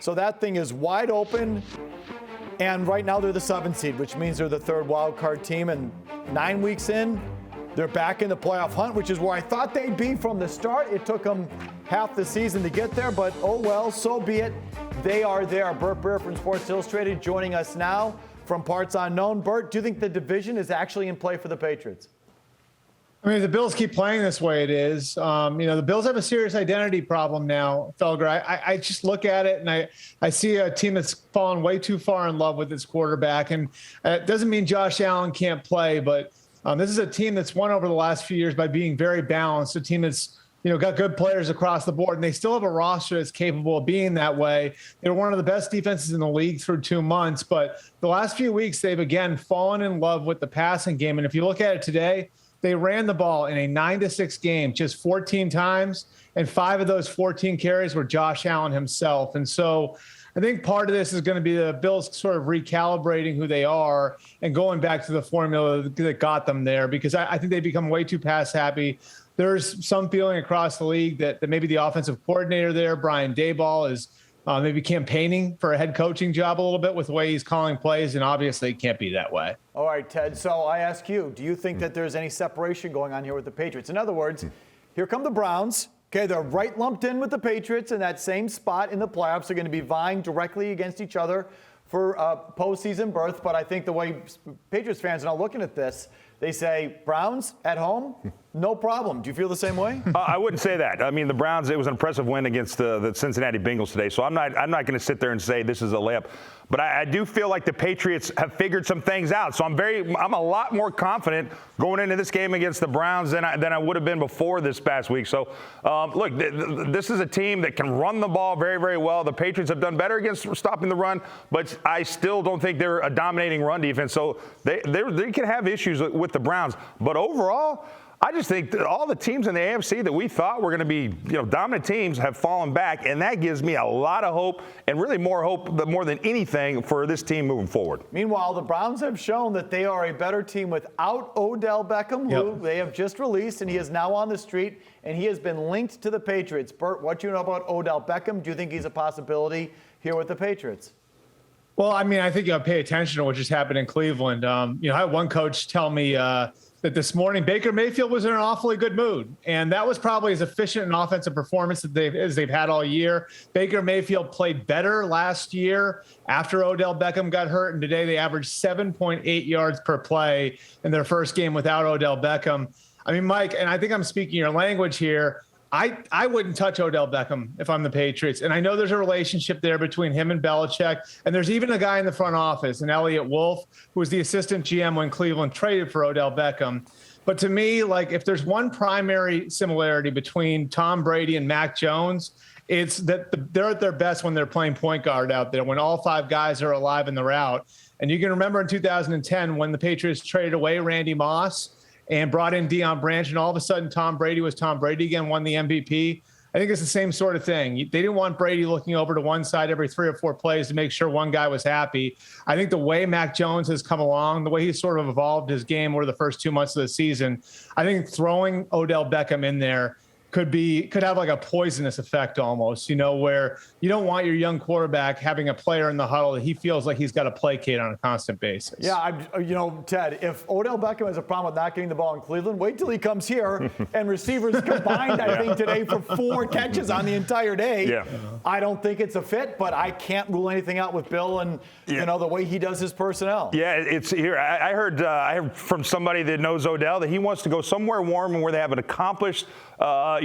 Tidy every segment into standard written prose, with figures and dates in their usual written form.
So that thing is wide open. And right now they're the 7th seed, which means they're the 3rd wild card team. And 9 weeks in, they're back in the playoff hunt, which is where I thought they'd be from the start. It took them half the season to get there, but oh well, so be it. They are there. Bert Breer from Sports Illustrated joining us now from Parts Unknown. Bert, do you think the division is actually in play for the Patriots? I mean, the Bills keep playing this way, it is. The Bills have a serious identity problem now, Felger. I just look at it and I see a team that's fallen way too far in love with its quarterback. And it doesn't mean Josh Allen can't play, but this is a team that's won over the last few years by being very balanced, a team that's got good players across the board, and they still have a roster that's capable of being that way. They're one of the best defenses in the league through 2 months, but the last few weeks they've again fallen in love with the passing game. And if you look at it today, they ran the ball in a 9-6 game just 14 times, and 5 of those 14 carries were Josh Allen himself. And so I think part of this is going to be the Bills sort of recalibrating who they are and going back to the formula that got them there, because I think they become way too pass happy. There's some feeling across the league that maybe the offensive coordinator there, Brian Daboll, is maybe campaigning for a head coaching job a little bit with the way he's calling plays, and obviously it can't be that way. All right, Ted, so I ask you, do you think that there's any separation going on here with the Patriots? In other words, here come the Browns. Okay, they're right lumped in with the Patriots in that same spot in the playoffs. They're going to be vying directly against each other for postseason berth. But I think the way Patriots fans are now looking at this, they say, Browns at home, no problem. Do you feel the same way? I wouldn't say that. I mean, the Browns, it was an impressive win against the Cincinnati Bengals today. So I'm not going to sit there and say this is a layup. But I do feel like the Patriots have figured some things out. So I'm a lot more confident going into this game against the Browns than I would have been before this past week. So, look, this is a team that can run the ball very, very well. The Patriots have done better against stopping the run, but I still don't think they're a dominating run defense. So they can have issues with the Browns. But overall, I just think that all the teams in the AFC that we thought were going to be, dominant teams have fallen back, and that gives me a lot of hope, and really more hope more than anything for this team moving forward. Meanwhile, the Browns have shown that they are a better team without Odell Beckham, who they have just released, and he is now on the street, and he has been linked to the Patriots. Bert, what do you know about Odell Beckham? Do you think he's a possibility here with the Patriots? Well, I mean, I think you got to pay attention to what just happened in Cleveland. I had one coach tell me that this morning Baker Mayfield was in an awfully good mood, and that was probably as efficient an offensive performance as they've had all year. Baker Mayfield played better last year after Odell Beckham got hurt, and today they averaged 7.8 yards per play in their first game without Odell Beckham. I mean, Mike, and I think I'm speaking your language here, I wouldn't touch Odell Beckham if I'm the Patriots. And I know there's a relationship there between him and Belichick. And there's even a guy in the front office, an Elliott Wolf, who was the assistant GM when Cleveland traded for Odell Beckham. But to me, like, if there's one primary similarity between Tom Brady and Mac Jones, it's that they're at their best when they're playing point guard out there, when all 5 guys are alive and they're out. And you can remember in 2010 when the Patriots traded away Randy Moss and brought in Deion Branch, and all of a sudden Tom Brady was Tom Brady again, won the MVP. I think it's the same sort of thing. They didn't want Brady looking over to one side every 3 or 4 plays to make sure one guy was happy. I think the way Mac Jones has come along, the way he's sort of evolved his game over the first 2 months of the season, I think throwing Odell Beckham in there could have like a poisonous effect almost, where you don't want your young quarterback having a player in the huddle that he feels like he's got to placate on a constant basis. Yeah, Ted, if Odell Beckham has a problem with not getting the ball in Cleveland, wait till he comes here and receivers combined, I think, today for 4 catches on the entire day. Yeah. I don't think it's a fit, but I can't rule anything out with Bill and, the way he does his personnel. Yeah, it's here. I heard from somebody that knows Odell that he wants to go somewhere warm and where they have an accomplished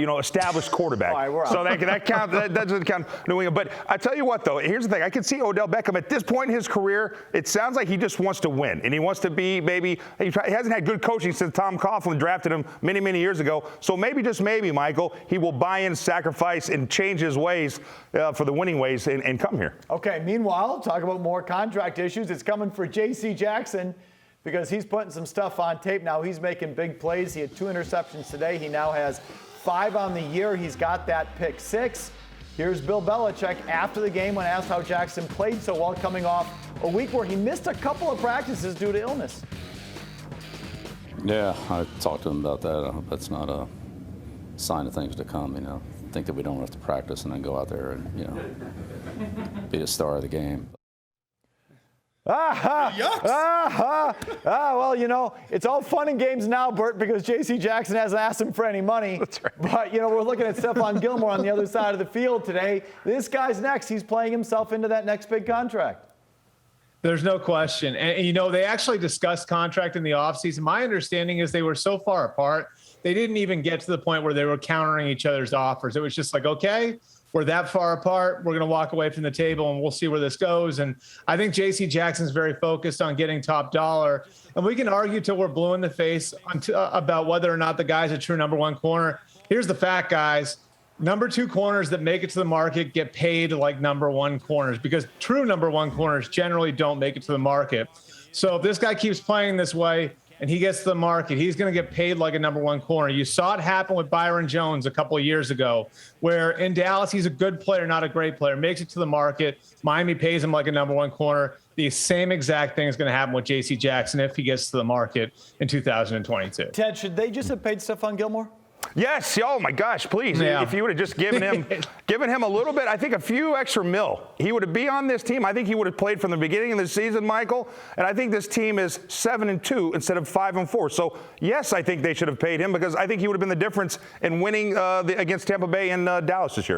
established quarterback. So that counts. That doesn't count. But I tell you what, though, here's the thing. I can see Odell Beckham at this point in his career. It sounds like he just wants to win, and he wants to be he hasn't had good coaching since Tom Coughlin drafted him many, many years ago. So maybe, just maybe, Michael, he will buy in, sacrifice, and change his ways for the winning ways and come here. Okay. Meanwhile, talk about more contract issues. It's coming for J.C. Jackson, because he's putting some stuff on tape now. He's making big plays. He had 2 interceptions today. He now has 5 on the year. He's got that pick 6. Here's Bill Belichick after the game when asked how Jackson played so well, coming off a week where he missed a couple of practices due to illness. Yeah, I talked to him about that. I hope that's not a sign of things to come, think that we don't have to practice and then go out there and, be a star of the game. Well, it's all fun and games now, Bert, because J.C. Jackson hasn't asked him for any money. That's right. But, we're looking at Stephon Gilmore on the other side of the field today. This guy's next. He's playing himself into that next big contract. There's no question. And, they actually discussed contract in the offseason. My understanding is they were so far apart, they didn't even get to the point where they were countering each other's offers. It was just like, okay, we're that far apart. We're going to walk away from the table and we'll see where this goes. And I think J.C. Jackson's very focused on getting top dollar. And we can argue till we're blue in the face about whether or not the guy's a true number one corner. Here's the fact, guys. Number two corners that make it to the market get paid like number one corners, because true number one corners generally don't make it to the market. So if this guy keeps playing this way and he gets to the market, he's going to get paid like a number one corner. You saw it happen with Byron Jones a couple of years ago, where in Dallas, he's a good player, not a great player, makes it to the market. Miami pays him like a number one corner. The same exact thing is going to happen with J.C. Jackson if he gets to the market in 2022. Ted, should they just have paid Stephon Gilmore? Yes. Oh my gosh, please. Yeah. If you would have just given him a little bit, I think a few extra mil, he would have been on this team. I think he would have played from the beginning of the season, Michael. And I think this team is 7-2 instead of 5-4. So yes, I think they should have paid him, because I think he would have been the difference in winning against Tampa Bay and Dallas this year.